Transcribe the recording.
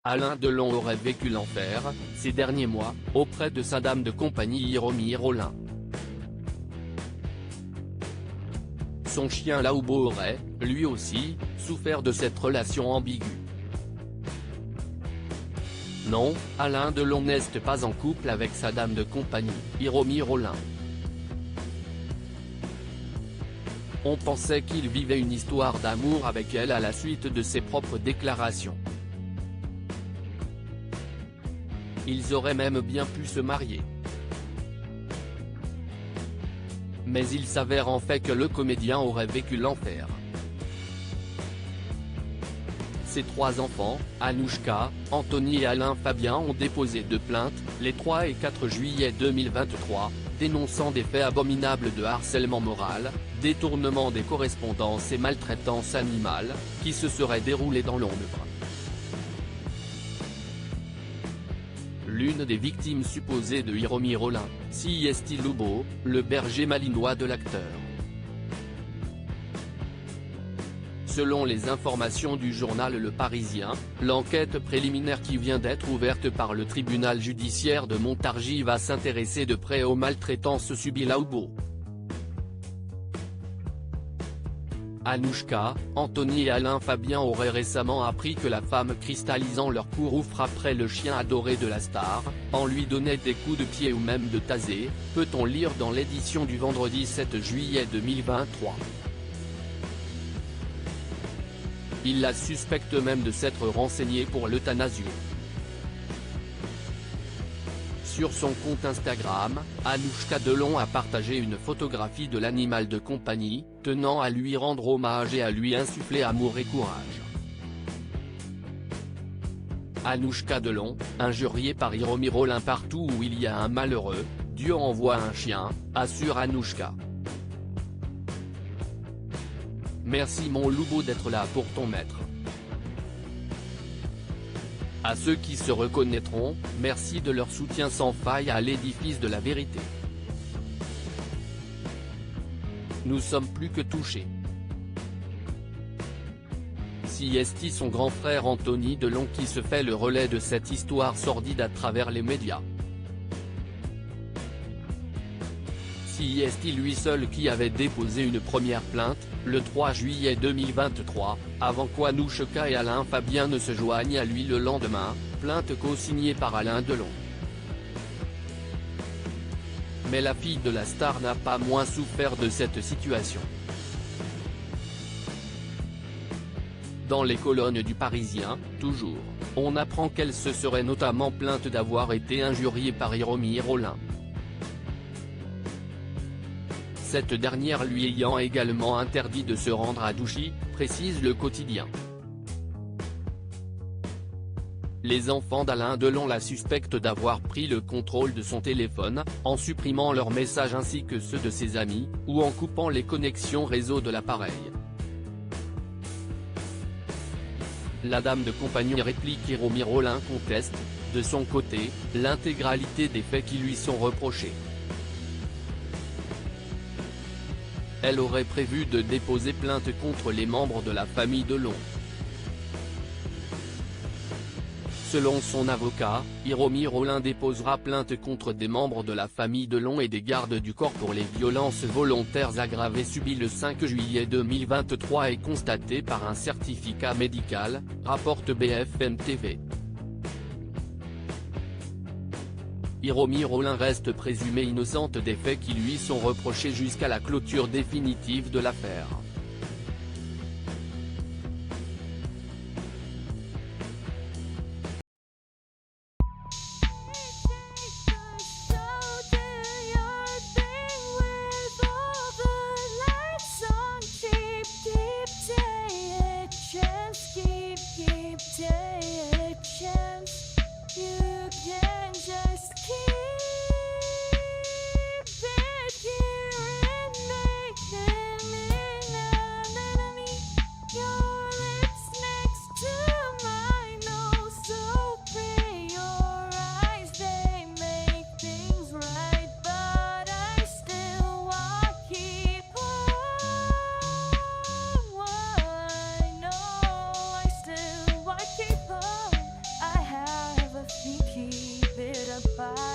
Alain Delon aurait vécu l'enfer, ces derniers mois, auprès de sa dame de compagnie Hiromi Rollin. Son chien Laoubo aurait, lui aussi, souffert de cette relation ambiguë. Non, Alain Delon n'est pas en couple avec sa dame de compagnie, Hiromi Rollin. On pensait qu'il vivait une histoire d'amour avec elle à la suite de ses propres déclarations. Ils auraient même bien pu se marier. Mais il s'avère en fait que le comédien aurait vécu l'enfer. Ses 3 enfants, Anouchka, Anthony et Alain Fabien ont déposé 2 plaintes, les 3 et 4 juillet 2023, dénonçant des faits abominables de harcèlement moral, détournement des correspondances et maltraitance animale, qui se seraient déroulés dans l'ombre. L'une des victimes supposées de Hiromi Rollin, Siesti Lubo, le berger malinois de l'acteur. Selon les informations du journal Le Parisien, l'enquête préliminaire qui vient d'être ouverte par le tribunal judiciaire de Montargis va s'intéresser de près aux maltraitances subies Laoubo. Anouchka, Anthony et Alain Fabien auraient récemment appris que la femme cristallisant leur courroux frapperait le chien adoré de la star, en lui donnait des coups de pied ou même de taser, peut-on lire dans l'édition du vendredi 7 juillet 2023. Il la suspecte même de s'être renseignée pour l'euthanasie. Sur son compte Instagram, Anouchka Delon a partagé une photographie de l'animal de compagnie, tenant à lui rendre hommage et à lui insuffler amour et courage. Anouchka Delon, injuriée par Hiromi Rollin partout où il y a un malheureux, Dieu envoie un chien, assure Anouchka. Merci mon loubo d'être là pour ton maître. À ceux qui se reconnaîtront, merci de leur soutien sans faille à l'édifice de la vérité. Nous sommes plus que touchés. Siesti son grand frère Anthony Delon qui se fait le relais de cette histoire sordide à travers les médias. Siesti lui seul qui avait déposé une première plainte, le 3 juillet 2023, avant qu'Anouchka et Alain Fabien ne se joignent à lui le lendemain, plainte co-signée par Alain Delon. Mais la fille de la star n'a pas moins souffert de cette situation. Dans les colonnes du Parisien, toujours, on apprend qu'elle se serait notamment plainte d'avoir été injuriée par Hiromi Rollin. Cette dernière lui ayant également interdit de se rendre à Douchy, précise le quotidien. Les enfants d'Alain Delon la suspectent d'avoir pris le contrôle de son téléphone, en supprimant leurs messages ainsi que ceux de ses amis, ou en coupant les connexions réseau de l'appareil. La dame de compagnie réplique Hiromi Rollin conteste, de son côté, l'intégralité des faits qui lui sont reprochés. Elle aurait prévu de déposer plainte contre les membres de la famille Delon. Selon son avocat, Hiromi Rollin déposera plainte contre des membres de la famille Delon et des gardes du corps pour les violences volontaires aggravées subies le 5 juillet 2023 et constatées par un certificat médical, rapporte BFM TV. Hiromi Rollin reste présumée innocente des faits qui lui sont reprochés jusqu'à la clôture définitive de l'affaire. pas